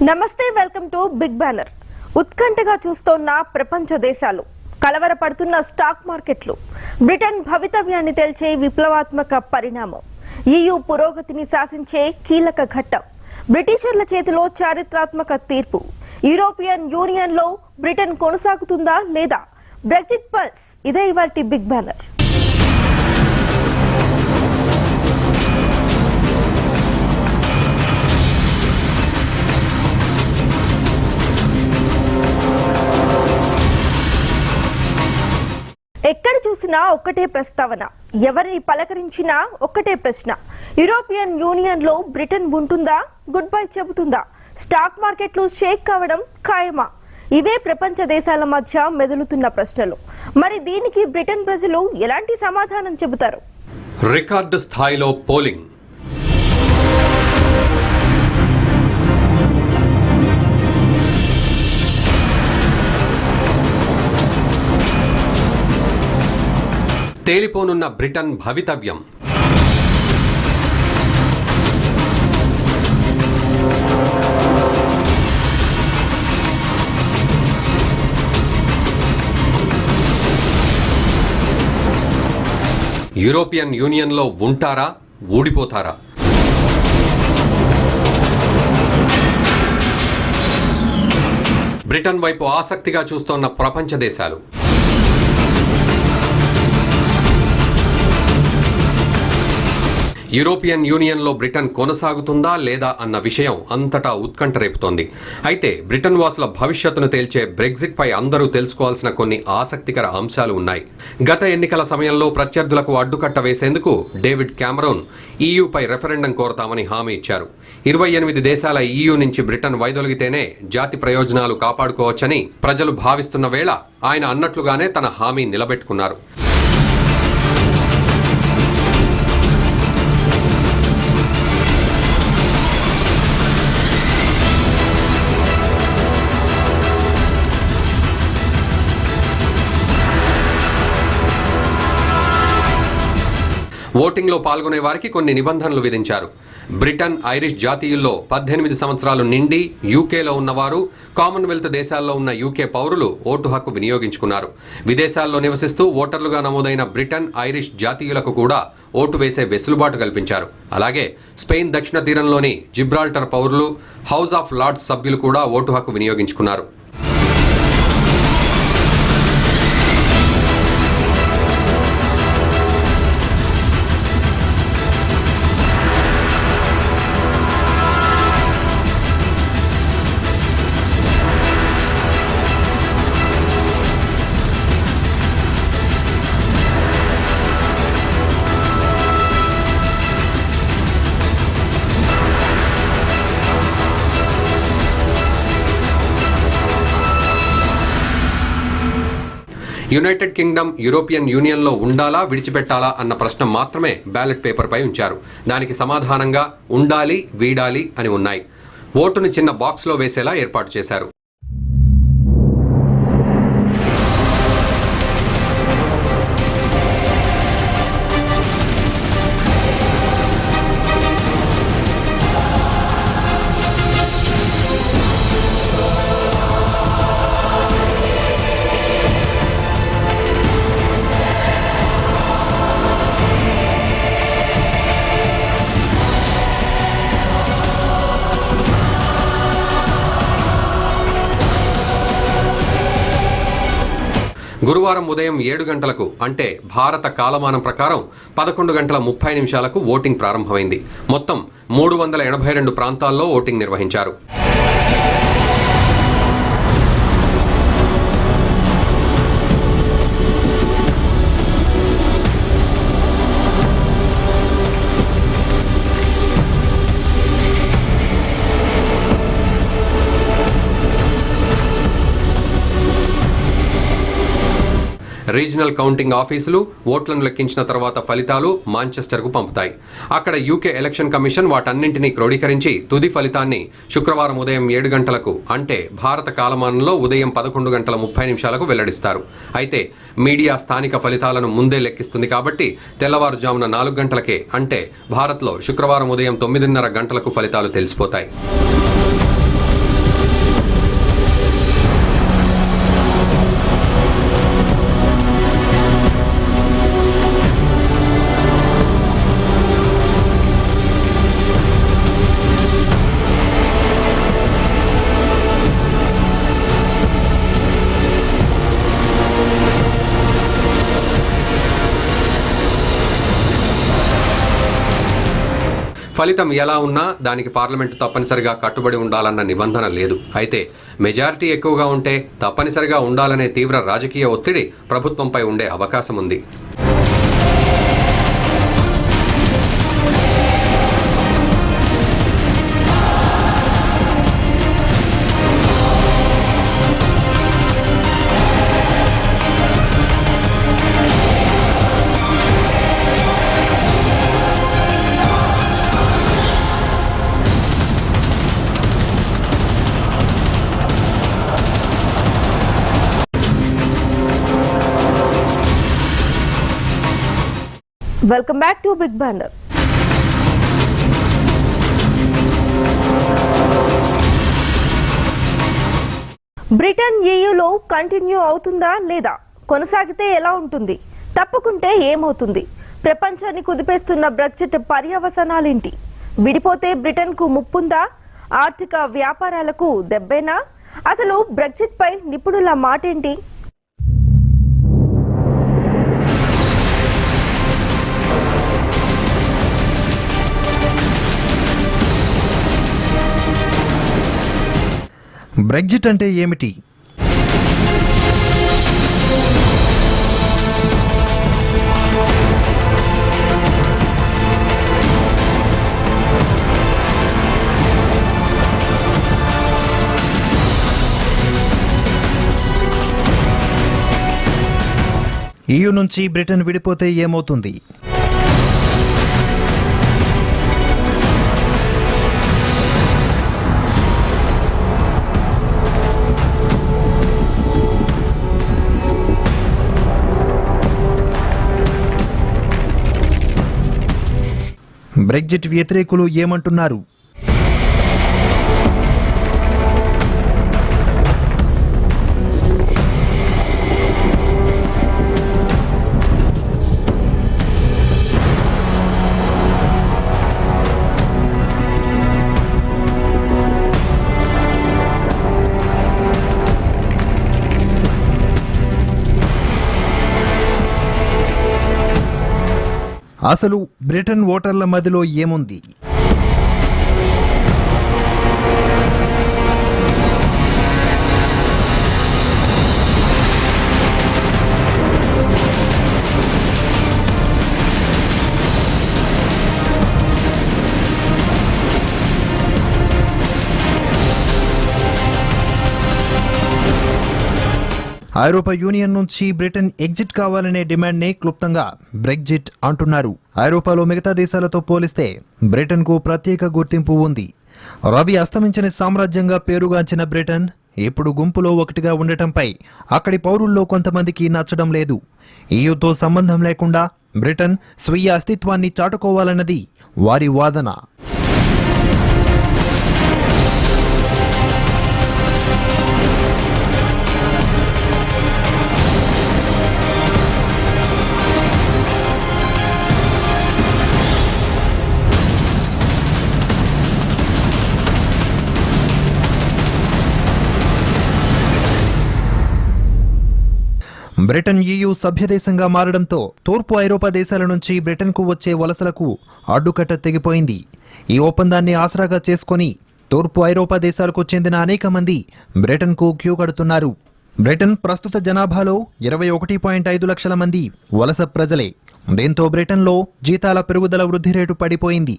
నమస్తే, welcome to big banner. ఉత్కంఠగా చూస్తోన్న ప్రపంచ దేశాలు, కలవరపడుతున్న స్టాక్ మార్కెట్లు, బ్రిటన్ భవితవ్యాన్ని తేల్చే విప్లవాత్మక పరిణామం, EU పురోగతిని శాసించే కీలక ఘట్టం, బ్రిటిషర్ల చేతిలో చారిత్రాత్మక తీర్పు, యూరోపియన్ యూనియన్లో బ్రిటన్ కొనసాగుతుందా లేదా, బ్రెగ్జిట్ పల్స్. ఇదే ఇవాల్టి బిగ్ బ్యానర్. ఎక్కడ చూసినా ఒక్కటే ప్రస్తావన, ఎవరిని పలకరించినా ఒక్కటే ప్రశ్న. యూరోపియన్ యూనియన్ లో బ్రిటన్ ఉంటుందా, గుడ్ బై చెబుతుందా, స్టాక్ మార్కెట్లు షేక్ కావడం ఖాయమా? ఇవే ప్రపంచ దేశాల మధ్య మెదులుతున్న ప్రశ్నలు. మరి దీనికి బ్రిటన్ ప్రజలు ఎలాంటి సమాధానం చెబుతారు? రికార్డు స్థాయిలో పోలింగ్. తేలిపోనున్న బ్రిటన్ భవితవ్యం. యూరోపియన్ యూనియన్లో ఉంటారా, ఊడిపోతారా? బ్రిటన్ వైపు ఆసక్తిగా చూస్తోన్న ప్రపంచ దేశాలు. యూరోపియన్ యూనియన్లో బ్రిటన్ కొనసాగుతుందా లేదా అన్న విషయం అంతటా ఉత్కంఠ రేపుతోంది. అయితే బ్రిటన్ వాసుల భవిష్యత్తును తేల్చే బ్రెగ్జిట్ పై అందరూ తెలుసుకోవాల్సిన కొన్ని ఆసక్తికర అంశాలు ఉన్నాయి. గత ఎన్నికల సమయంలో ప్రత్యర్థులకు అడ్డుకట్ట వేసేందుకు డేవిడ్ క్యామరూన్ EUపై రెఫరెండం కోరతామని హామీ ఇచ్చారు. 28 దేశాల EU నుంచి బ్రిటన్ వైదొలిగితేనే జాతి ప్రయోజనాలు కాపాడుకోవచ్చని ప్రజలు భావిస్తున్న వేళ ఆయన అన్నట్లుగానే తన హామీ నిలబెట్టుకున్నారు. ఓటింగ్లో పాల్గొనే వారికి కొన్ని నిబంధనలు విధించారు. బ్రిటన్, ఐరిష్ జాతీయుల్లో 18 సంవత్సరాలు నిండి యూకేలో ఉన్నవారు, కామన్వెల్త్ దేశాల్లో ఉన్న UK పౌరులు ఓటు హక్కు వినియోగించుకున్నారు. విదేశాల్లో నివసిస్తూ ఓటర్లుగా నమోదైన బ్రిటన్, ఐరిష్ జాతీయులకు కూడా ఓటు వేసే వెసులుబాటు కల్పించారు. అలాగే స్పెయిన్ దక్షిణ తీరంలోని జిబ్రాల్టర్ పౌరులు, హౌస్ ఆఫ్ లార్డ్స్ సభ్యులు కూడా ఓటు హక్కు వినియోగించుకున్నారు. యునైటెడ్ కింగ్డమ్ యూరోపియన్ యూనియన్లో ఉండాలా, విడిచిపెట్టాలా అన్న ప్రశ్న మాత్రమే బ్యాలెట్ పేపర్పై ఉంచారు. దానికి సమాధానంగా ఉండాలి, వీడాలి అని ఉన్నాయి. ఓటును చిన్న బాక్స్లో వేసేలా ఏర్పాటు చేశారు. గురువారం ఉదయం 7 గంటలకు, అంటే భారత కాలమానం ప్రకారం 11 గంటల 30 నిమిషాలకు ఓటింగ్ ప్రారంభమైంది. మొత్తం 382 ప్రాంతాల్లో ఓటింగ్ నిర్వహించారు. రీజనల్ కౌంటింగ్ ఆఫీసులు ఓట్లను లెక్కించిన తర్వాత ఫలితాలు మాంచెస్టర్కు పంపుతాయి. అక్కడ UK ఎలక్షన్ కమిషన్ వాటన్నింటినీ క్రోడీకరించి తుది ఫలితాన్ని శుక్రవారం ఉదయం 7 గంటలకు, అంటే భారత కాలమానంలో ఉదయం 11 గంటల 30 నిమిషాలకు వెల్లడిస్తారు. అయితే మీడియా స్థానిక ఫలితాలను ముందే లెక్కిస్తుంది కాబట్టి తెల్లవారుజామున 4 గంటలకే, అంటే భారత్లో శుక్రవారం ఉదయం 9:30 గంటలకు ఫలితాలు తెలిసిపోతాయి. ఫలితం ఎలా ఉన్నా దానికి పార్లమెంటు తప్పనిసరిగా కట్టుబడి ఉండాలన్న నిబంధన లేదు. అయితే మెజారిటీ ఎక్కువగా ఉంటే తప్పనిసరిగా ఉండాలనే తీవ్ర రాజకీయ ఒత్తిడి ప్రభుత్వంపై ఉండే అవకాశం ఉంది. Welcome back to big banner. Britain EUలో కంటిన్యూ అవుతుందా లేదా? కొనసాగితే ఎలా ఉంటుంది? తప్పుకుంటే ఏమవుతుంది? ప్రపంచాన్ని కుదిపేస్తున్న బ్రెగ్జిట్ పర్యవసానాలేంటి? విడిపోతే బ్రిటన్కు ముప్పుందా? ఆర్థిక వ్యాపారాలకు దెబ్బేనా? అసలు బ్రెగ్జిట్ పై నిపుణుల మాటేంటి? బ్రెగ్జిట్ అంటే ఏమిటి? EU నుంచి బ్రిటన్ విడిపోతే ఏమవుతుంది? బ్రెగ్జిట్ వ్యతిరేకులు ఏమంటున్నారు? అసలు బ్రిటన్ ఓటర్ల మధ్యలో ఏముంది? ఐరోపా యూనియన్ నుంచి బ్రిటన్ ఎగ్జిట్ కావాలనే డిమాండ్ని క్లుప్తంగా బ్రెగ్జిట్ అంటున్నారు. ఐరోపాలో మిగతా దేశాలతో పోలిస్తే బ్రిటన్కు ప్రత్యేక గుర్తింపు ఉంది. రవి అస్తమించిన సామ్రాజ్యంగా పేరుగాంచిన బ్రిటన్ ఇప్పుడు గుంపులో ఒకటిగా ఉండటంపై అక్కడి పౌరుల్లో కొంతమందికి నచ్చడం లేదు. EUతో సంబంధం లేకుండా బ్రిటన్ స్వీయ అస్తిత్వాన్ని చాటుకోవాలన్నది వారి వాదన. బ్రిటన్ EU సభ్యదేశంగా మారడంతో తూర్పు ఐరోపా దేశాల నుంచి బ్రిటన్కు వచ్చే వలసలకు అడ్డుకట్ట తెగిపోయింది. ఈ ఒప్పందాన్ని ఆసరాగా చేసుకుని తూర్పు ఐరోపా దేశాలకు చెందిన అనేక మంది బ్రిటన్కు క్యూ కడుతున్నారు. బ్రిటన్ ప్రస్తుత జనాభాలో 21.5 లక్షల మంది వలస ప్రజలే. దీంతో బ్రిటన్లో జీతాల పెరుగుదల వృద్ధి రేటు పడిపోయింది.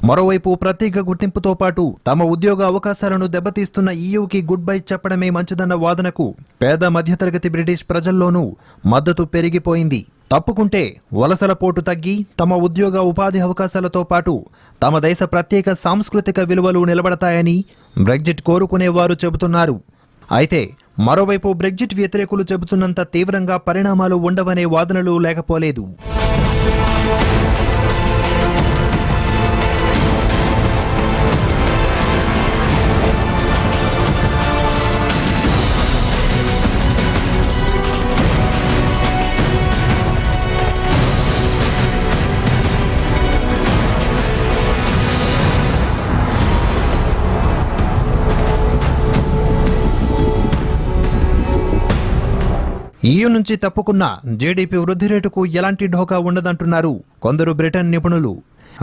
మరోవైపు ప్రత్యేక గుర్తింపుతో పాటు తమ ఉద్యోగ అవకాశాలను దెబ్బతీస్తున్న EUకి గుడ్ బై చెప్పడమే మంచిదన్న వాదనకు పేద మధ్యతరగతి బ్రిటిష్ ప్రజల్లోనూ మద్దతు పెరిగిపోయింది. తప్పుకుంటే వలసల పోటు తగ్గి తమ ఉద్యోగ ఉపాధి అవకాశాలతో పాటు తమ దేశ ప్రత్యేక సాంస్కృతిక విలువలు నిలబడతాయని బ్రెగ్జిట్ కోరుకునేవారు చెబుతున్నారు. అయితే మరోవైపు బ్రెగ్జిట్ వ్యతిరేకులు చెబుతున్నంత తీవ్రంగా పరిణామాలు ఉండవనే వాదనలు లేకపోలేదు. EU నుంచి తప్పుకున్న జీడీపీ వృద్ధి రేటుకు ఎలాంటి ఢోకా ఉండదంటున్నారు కొందరు బ్రిటన్ నిపుణులు.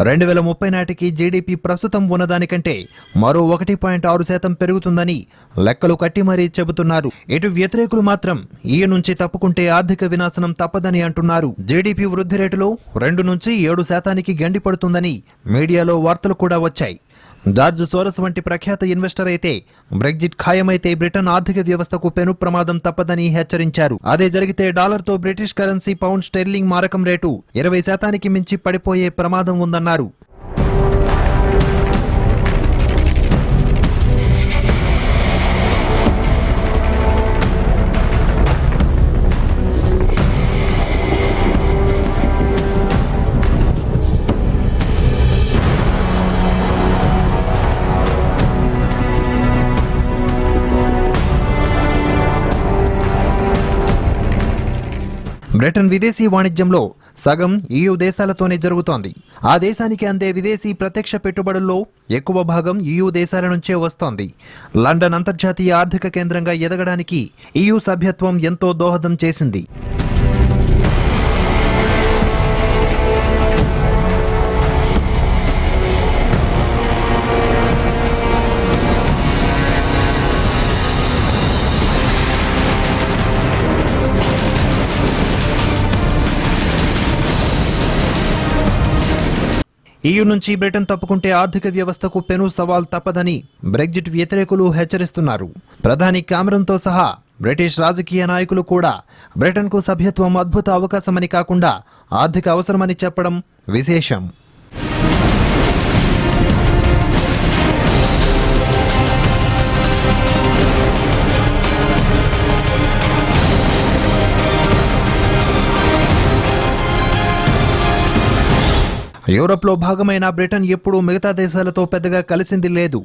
2030 నాటికి జీడీపీ ప్రస్తుతం ఉన్నదానికంటే మరో 1.6% పెరుగుతుందని లెక్కలు కట్టి మరీ చెబుతున్నారు. ఇటు వ్యతిరేకులు మాత్రం EU నుంచి తప్పుకుంటే ఆర్థిక వినాశనం తప్పదని అంటున్నారు. జీడీపీ వృద్ధి రేటులో 2 నుంచి 7% గండిపడుతుందని మీడియాలో వార్తలు కూడా వచ్చాయి. జార్జ్ సోరస్ వంటి ప్రఖ్యాత ఇన్వెస్టర్ అయితే బ్రెగ్జిట్ ఖాయమైతే బ్రిటన్ ఆర్థిక వ్యవస్థకు పెను ప్రమాదం తప్పదని హెచ్చరించారు. అదే జరిగితే డాలర్తో బ్రిటిష్ కరెన్సీ పౌండ్ స్టెర్లింగ్ మారకం రేటు 20% మించి పడిపోయే ప్రమాదం ఉందన్నారు. బ్రిటన్ విదేశీ వాణిజ్యంలో సగం EU దేశాలతోనే జరుగుతోంది. ఆ దేశానికి అందే విదేశీ ప్రత్యక్ష పెట్టుబడుల్లో ఎక్కువ భాగం EU దేశాల నుంచే వస్తోంది. లండన్ అంతర్జాతీయ ఆర్థిక కేంద్రంగా ఎదగడానికి EU సభ్యత్వం ఎంతో దోహదం చేసింది. EU నుంచి బ్రిటన్ తప్పుకుంటే ఆర్థిక వ్యవస్థకు పెను సవాల్ తప్పదని బ్రెగ్జిట్ వ్యతిరేకులు హెచ్చరిస్తున్నారు. ప్రధాని కామెరూన్తో సహా బ్రిటిష్ రాజకీయ నాయకులు కూడా బ్రిటన్కు సభ్యత్వం అద్భుత అవకాశమని కాకుండా ఆర్థిక అవసరమని చెప్పడం విశేషం. యూరప్లో భాగమైన బ్రిటన్ ఎప్పుడూ మిగతా దేశాలతో పెద్దగా కలిసింది లేదు.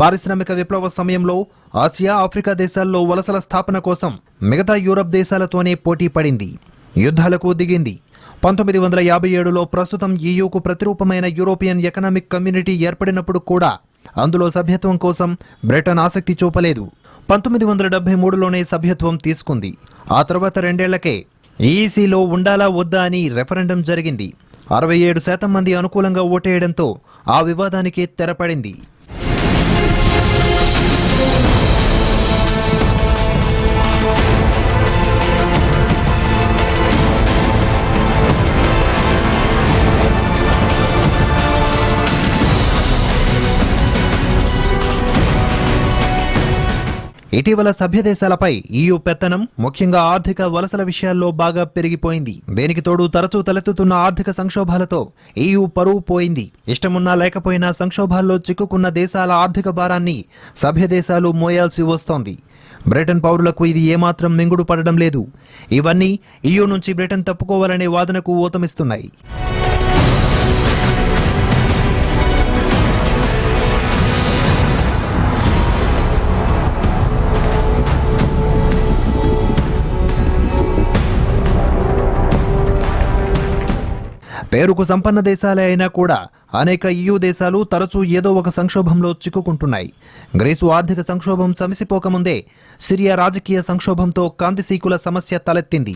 పారిశ్రామిక విప్లవ సమయంలో ఆసియా, ఆఫ్రికా దేశాల్లో వలసల స్థాపన కోసం మిగతా యూరప్ దేశాలతోనే పోటీ పడింది, యుద్ధాలకు దిగింది. 1957లో ప్రస్తుతం EUకు ప్రతిరూపమైన యూరోపియన్ ఎకనామిక్ కమ్యూనిటీ ఏర్పడినప్పుడు కూడా అందులో సభ్యత్వం కోసం బ్రిటన్ ఆసక్తి చూపలేదు. 1973లోనే సభ్యత్వం తీసుకుంది. ఆ తర్వాత 2 ఏళ్లకే EECలో ఉండాలా వద్దా అని రెఫరెండం జరిగింది. 67% మంది అనుకూలంగా ఓటేయడంతో ఆ వివాదానికి తెరపడింది. ఇటీవల సభ్యదేశాలపై EU పెత్తనం ముఖ్యంగా ఆర్థిక వలసల విషయాల్లో బాగా పెరిగిపోయింది. దేనికి తోడు తరచూ తలెత్తుతున్న ఆర్థిక సంక్షోభాలతో EU పరువు పోయింది. ఇష్టమున్నా లేకపోయినా సంక్షోభాల్లో చిక్కుకున్న దేశాల ఆర్థిక భారాన్ని సభ్యదేశాలు మోయాల్సి వస్తోంది. బ్రిటన్ పౌరులకు ఇది ఏమాత్రం మింగుడు పడడం లేదు. ఇవన్నీ EU నుంచి బ్రిటన్ తప్పుకోవాలనే వాదనకు ఊతమిస్తున్నాయి. పేరుకు సంపన్న దేశాలే అయినా కూడా అనేక EU దేశాలు తరచూ ఏదో ఒక సంక్షోభంలో చిక్కుకుంటున్నాయి. గ్రీసు ఆర్థిక సంక్షోభం సమసిపోకముందే సిరియా రాజకీయ సంక్షోభంతో కాంతిసీకుల సమస్య తలెత్తింది.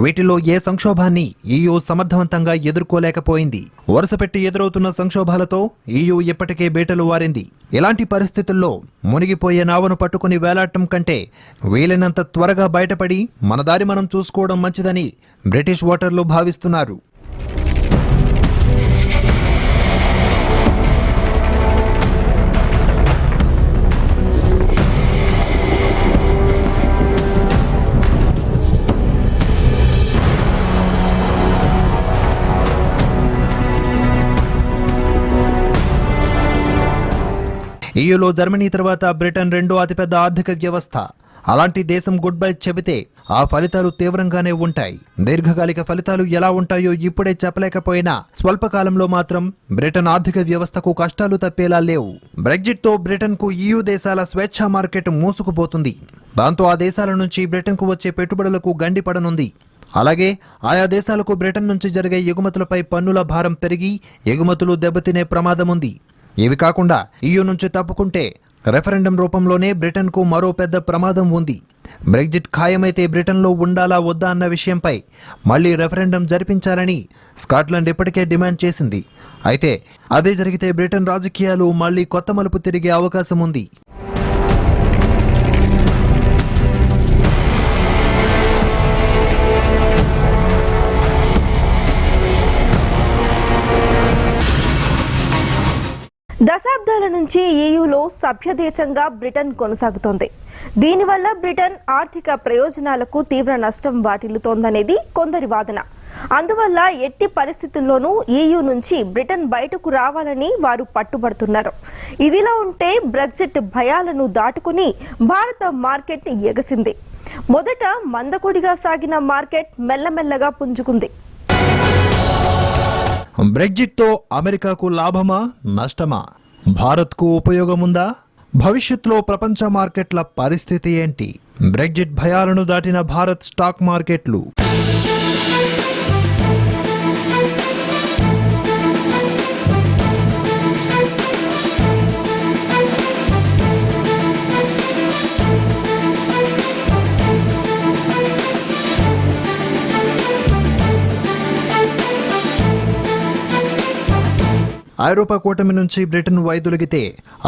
వీటిలో ఏ సంక్షోభాన్ని EU సమర్థవంతంగా ఎదుర్కోలేకపోయింది. వరుసపెట్టి ఎదురవుతున్న సంక్షోభాలతో EU ఇప్పటికే బీటలు వారింది. ఇలాంటి పరిస్థితుల్లో మునిగిపోయే నావను పట్టుకుని వేలాడటం కంటే వీలైనంత త్వరగా బయటపడి మన దారి మనం చూసుకోవడం మంచిదని బ్రిటిష్ ఓటర్లు భావిస్తున్నారు. EUలో జర్మనీ తర్వాత బ్రిటన్ రెండో అతిపెద్ద ఆర్థిక వ్యవస్థ. అలాంటి దేశం గుడ్ బై చెబితే ఆ ఫలితాలు తీవ్రంగానే ఉంటాయి. దీర్ఘకాలిక ఫలితాలు ఎలా ఉంటాయో ఇప్పుడే చెప్పలేకపోయినా స్వల్పకాలంలో మాత్రం బ్రిటన్ ఆర్థిక వ్యవస్థకు కష్టాలు తప్పేలా లేవు. బ్రెగ్జిట్తో బ్రిటన్కు EU దేశాల స్వేచ్ఛా మార్కెట్ మూసుకుపోతుంది. దాంతో ఆ దేశాల నుంచి బ్రిటన్కు వచ్చే పెట్టుబడులకు గండిపడనుంది. అలాగే ఆయా దేశాలకు బ్రిటన్ నుంచి జరిగే ఎగుమతులపై పన్నుల భారం పెరిగి ఎగుమతులు దెబ్బతినే ప్రమాదం ఉంది. ఇవి కాకుండా EU నుంచి తప్పుకుంటే రెఫరెండం రూపంలోనే బ్రిటన్కు మరో పెద్ద ప్రమాదం ఉంది. బ్రెగ్జిట్ ఖాయమైతే బ్రిటన్లో ఉండాలా వద్దా అన్న విషయంపై మళ్లీ రెఫరెండం జరిపించాలని స్కాట్లాండ్ ఇప్పటికే డిమాండ్ చేసింది. అయితే అదే జరిగితే బ్రిటన్ రాజకీయాలు మళ్లీ కొత్త మలుపు తిరిగే అవకాశం ఉంది. దశాబ్దాల నుంచి ఈయూలో సభ్యదేశంగా బ్రిటన్ కొనసాగుతోంది. దీనివల్ల బ్రిటన్ ఆర్థిక ప్రయోజనాలకు తీవ్ర నష్టం వాటిల్లుతోందనేది కొందరి వాదన. అందువల్ల ఎట్టి పరిస్థితుల్లోనూ ఈయూ నుంచి బ్రిటన్ బయటకు రావాలని వారు పట్టుబడుతున్నారు. ఇదిలా ఉంటే బ్రెగ్జిట్ భయాలను దాటుకుని భారత మార్కెట్ ఎగసింది. మొదట మందకొడిగా సాగిన మార్కెట్ మెల్లమెల్లగా పుంజుకుంది. బ్రెగ్జిట్తో అమెరికాకు లాభమా నష్టమా? భారత్కు ఉపయోగముందా? భవిష్యత్తులో ప్రపంచ మార్కెట్ల పరిస్థితి ఏంటి? బ్రెగ్జిట్ భయాలను దాటిన భారత్ స్టాక్ మార్కెట్లు. ఐరోపా కూటమి నుంచి బ్రిటన్ వైదొలిగితే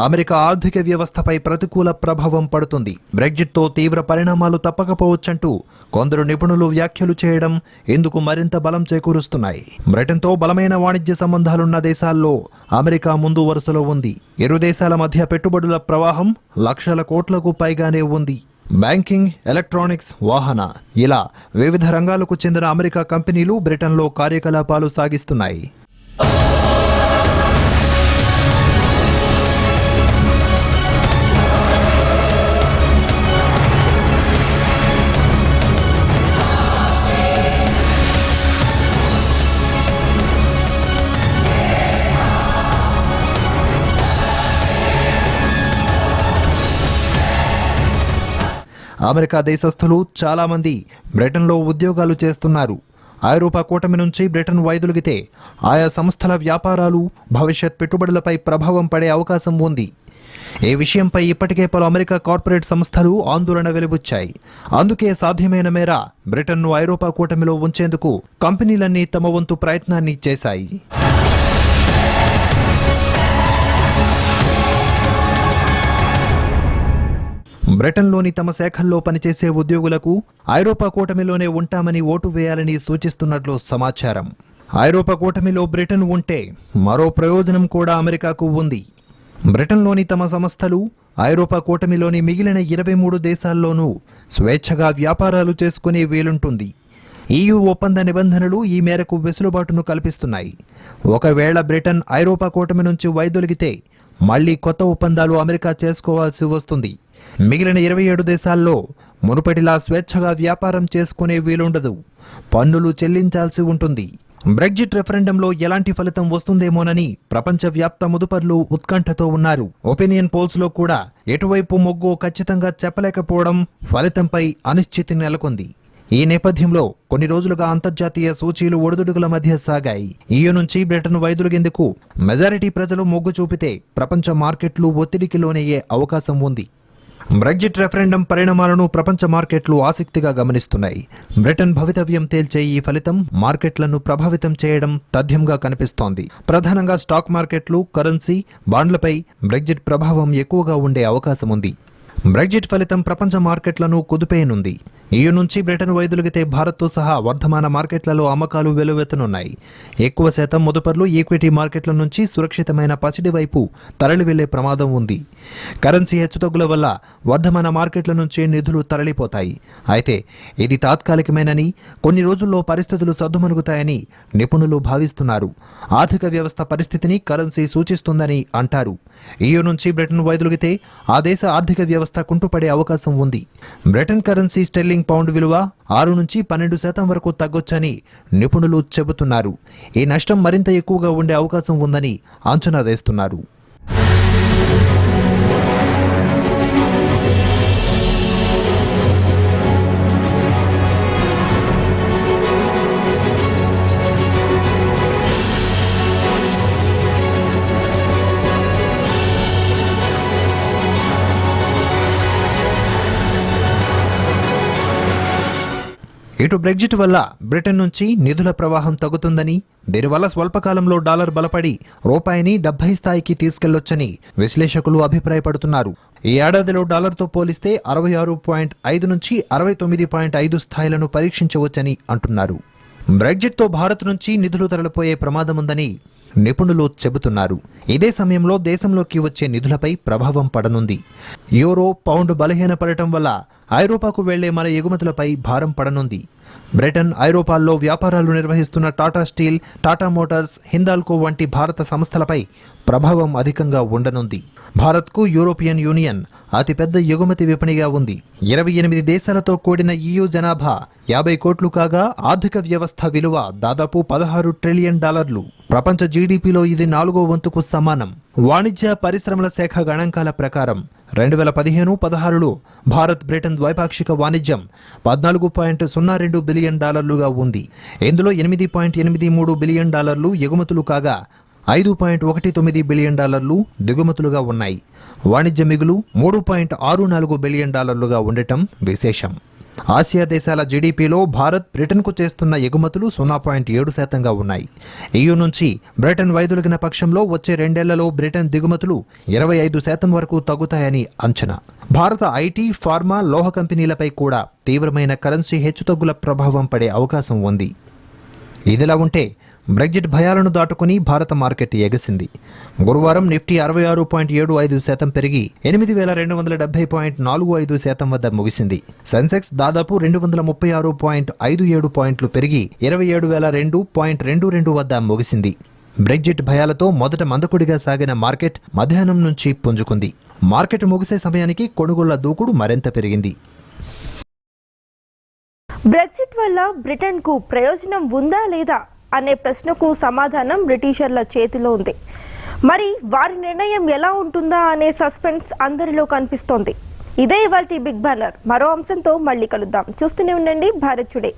అమెరికా ఆర్థిక వ్యవస్థపై ప్రతికూల ప్రభావం పడుతుంది. బ్రెగ్జిట్తో తీవ్ర పరిణామాలు తప్పకపోవచ్చంటూ కొందరు నిపుణులు వ్యాఖ్యలు చేయడం ఇందుకు మరింత బలం చేకూరుస్తున్నాయి. బ్రిటన్తో బలమైన వాణిజ్య సంబంధాలున్న దేశాల్లో అమెరికా ముందు వరుసలో ఉంది. ఇరు దేశాల మధ్య పెట్టుబడుల ప్రవాహం లక్షల కోట్లకు పైగానే ఉంది. బ్యాంకింగ్, ఎలక్ట్రానిక్స్, వాహన ఇలా వివిధ రంగాలకు చెందిన అమెరికా కంపెనీలు బ్రిటన్లో కార్యకలాపాలు సాగిస్తున్నాయి. అమెరికా దేశస్థులు చాలా మంది బ్రిటన్లో ఉద్యోగాలు చేస్తున్నారు. ఐరోపా కూటమి నుంచి బ్రిటన్ వైదొలిగితే ఆయా సంస్థల వ్యాపారాలు, భవిష్యత్ పెట్టుబడులపై ప్రభావం పడే అవకాశం ఉంది. ఈ విషయంపై ఇప్పటికే పలు అమెరికా కార్పొరేట్ సంస్థలు ఆందోళన వెలిబుచ్చాయి. అందుకే సాధ్యమైన మేర బ్రిటన్ను ఐరోపా కూటమిలో ఉంచేందుకు కంపెనీలన్నీ తమ వంతు ప్రయత్నాన్ని చేశాయి. బ్రిటన్లోని తమ శాఖల్లో పనిచేసే ఉద్యోగులకు ఐరోపా కూటమిలోనే ఉంటామని ఓటు వేయాలని సూచిస్తున్నట్లు సమాచారం. ఐరోపా కూటమిలో బ్రిటన్ ఉంటే మరో ప్రయోజనం కూడా అమెరికాకు ఉంది. బ్రిటన్లోని తమ సంస్థలు ఐరోపా కూటమిలోని మిగిలిన 23 దేశాల్లోనూ స్వేచ్ఛగా వ్యాపారాలు చేసుకునే వీలుంటుంది. ఈయూ ఒప్పంద నిబంధనలు ఈ మేరకు వెసులుబాటును కల్పిస్తున్నాయి. ఒకవేళ బ్రిటన్ ఐరోపా కూటమి నుంచి వైదొలిగితే మళ్లీ కొత్త ఒప్పందాలు అమెరికా చేసుకోవాల్సి వస్తుంది. మిగిలిన 27 దేశాల్లో మునుపటిలా స్వేచ్ఛగా వ్యాపారం చేసుకునే వీలుండదు. పన్నులు చెల్లించాల్సి ఉంటుంది. బ్రెగ్జిట్ రెఫరెండంలో ఎలాంటి ఫలితం వస్తుందేమోనని ప్రపంచవ్యాప్త ముదుపర్లు ఉత్కంఠతో ఉన్నారు. ఒపీనియన్ పోల్స్లో కూడా ఎటువైపు మొగ్గో ఖచ్చితంగా చెప్పలేకపోవడం ఫలితంపై అనిశ్చితి నెలకొంది. ఈ నేపథ్యంలో కొన్ని రోజులుగా అంతర్జాతీయ సూచీలు ఒడిదుడుకుల మధ్య సాగాయి. ఈయూ నుంచి బ్రిటన్ వైదొలిగేందుకు మెజారిటీ ప్రజలు మొగ్గు చూపితే ప్రపంచ మార్కెట్లు ఒత్తిడికి లోనయ్యే అవకాశం ఉంది. బ్రెగ్జిట్ రెఫరెండం పరిణామాలను ప్రపంచ మార్కెట్లు ఆసక్తిగా గమనిస్తున్నాయి. బ్రిటన్ భవితవ్యం తేల్చే ఈ ఫలితం మార్కెట్లను ప్రభావితం చేయడం తథ్యంగా కనిపిస్తోంది. ప్రధానంగా స్టాక్ మార్కెట్లు, కరెన్సీ, బాండ్లపై బ్రెగ్జిట్ ప్రభావం ఎక్కువగా ఉండే అవకాశం ఉంది. బ్రెగ్జిట్ ఫలితం ప్రపంచ మార్కెట్లను కుదిపేయనుంది. ఈయూ నుంచి బ్రిటన్ వైదొలిగితే భారత్తో సహా వర్ధమాన మార్కెట్లలో అమ్మకాలు వెలువెత్తనున్నాయి. ఎక్కువ శాతం ముదుపర్లు ఈక్విటీ మార్కెట్ల నుంచి సురక్షితమైన పసిడి వైపు తరలి వెళ్లే ప్రమాదం ఉంది. కరెన్సీ హెచ్చుతగ్గుల వల్ల వర్ధమాన మార్కెట్ల నుంచి నిధులు తరలిపోతాయి. అయితే ఇది తాత్కాలికమేనని, కొన్ని రోజుల్లో పరిస్థితులు సద్దుమణుగుతాయని నిపుణులు భావిస్తున్నారు. ఆర్థిక వ్యవస్థ పరిస్థితిని కరెన్సీ సూచిస్తుందని అంటారు. ఈయూ నుంచి బ్రిటన్ వైదొలిగితే ఆ దేశ ఆర్థిక వ్యవస్థ కుంటుపడే అవకాశం ఉంది. బ్రిటన్ కరెన్సీ స్టెర్లింగ్ పౌండ్ విలువ 6 నుంచి 12% వరకు తగ్గొచ్చని నిపుణులు చెబుతున్నారు. ఈ నష్టం మరింత ఎక్కువగా ఉండే అవకాశం ఉందని అంచనా వేస్తున్నారు. ఇటు బ్రెగ్జిట్ వల్ల బ్రిటన్ నుంచి నిధుల ప్రవాహం తగ్గుతుందని, దీనివల్ల స్వల్పకాలంలో డాలర్ బలపడి రూపాయిని 70 స్థాయికి తీసుకెళ్లొచ్చని విశ్లేషకులు అభిప్రాయపడుతున్నారు. ఈ ఏడాదిలో డాలర్తో పోలిస్తే 66.5 నుంచి 69.5 స్థాయిలను పరీక్షించవచ్చని అంటున్నారు. బ్రెగ్జిట్తో భారత్ నుంచి నిధులు తరలిపోయే ప్రమాదముందని నిపుణులు చెబుతున్నారు. ఇదే సమయంలో దేశంలోకి వచ్చే నిధులపై ప్రభావం పడనుంది. యూరో, పౌండ్ బలహీనపడటం వల్ల ఐరోపాకు వెళ్లే మన ఎగుమతులపై భారం పడనుంది. బ్రిటన్, ఐరోపాల్లో వ్యాపారాలు నిర్వహిస్తున్న టాటా స్టీల్, టాటా మోటార్స్, హిందాల్కో వంటి భారత సంస్థలపై ప్రభావం అధికంగా ఉండనుంది. భారత్కు యూరోపియన్ యూనియన్ అతిపెద్ద ఎగుమతి విపణిగా ఉంది. 28 దేశాలతో కూడిన EU జనాభా 50 కోట్లు కాగా ఆర్థిక వ్యవస్థ విలువ దాదాపు $16 ట్రిలియన్. ప్రపంచ జీడీపీలో ఇది 4వ వంతుకు సమానం. వాణిజ్య పరిశ్రమల శాఖ గణాంకాల ప్రకారం 2015-16లో భారత్ బ్రిటన్ ద్వైపాక్షిక వాణిజ్యం $14.02 బిలియన్ ఉంది. ఇందులో $8.83 బిలియన్ ఎగుమతులు కాగా $5.19 బిలియన్ దిగుమతులుగా ఉన్నాయి. వాణిజ్య మిగులు $3.64 బిలియన్ ఉండటం విశేషం. ఆసియా దేశాల జీడీపీలో భారత్ బ్రిటన్కు చేస్తున్న ఎగుమతులు 0.7%గా ఉన్నాయి. EU నుంచి బ్రిటన్ వైదొలిగిన పక్షంలో వచ్చే 2 ఏళ్లలో బ్రిటన్ దిగుమతులు 25% వరకు తగ్గుతాయని అంచనా. భారత ఐటీ, ఫార్మా, లోహ కంపెనీలపై కూడా తీవ్రమైన కరెన్సీ హెచ్చుతగ్గుల ప్రభావం పడే అవకాశం ఉంది. ఇదిలా ఉంటే బ్రెగ్జిట్ భయాలను దాటుకుని భారత మార్కెట్ ఎగసింది. గురువారం నిఫ్టీ 66.75% పెరిగి 8,270.45 వద్ద ముగిసింది. సెన్సెక్స్ దాదాపు 236.57 పాయింట్లు పెరిగి 27,002.22 వద్ద ముగిసింది. బ్రెగ్జిట్ భయాలతో మొదట మందకొడిగా సాగిన మార్కెట్ మధ్యాహ్నం నుంచి పుంజుకుంది. మార్కెట్ ముగిసే సమయానికి కొనుగోళ్ల దూకుడు మరింత పెరిగింది. బ్రెగ్జిట్ వల్ల బ్రిటన్కు ప్రయోజనం ఉందా లేదా అనే ప్రశ్నకు సమాధానం బ్రిటిషర్ల చేతిలో ఉంది. మరి వారి నిర్ణయం ఎలా ఉంటుందా అనే సస్పెన్స్ అందరిలో కనిపిస్తోంది. ఇదే ఇవాల్టి బిగ్ బ్యానర్. మరో అంశంతో మళ్ళీ కలుద్దాం. చూస్తూనే ఉండండి భారత్ టుడే.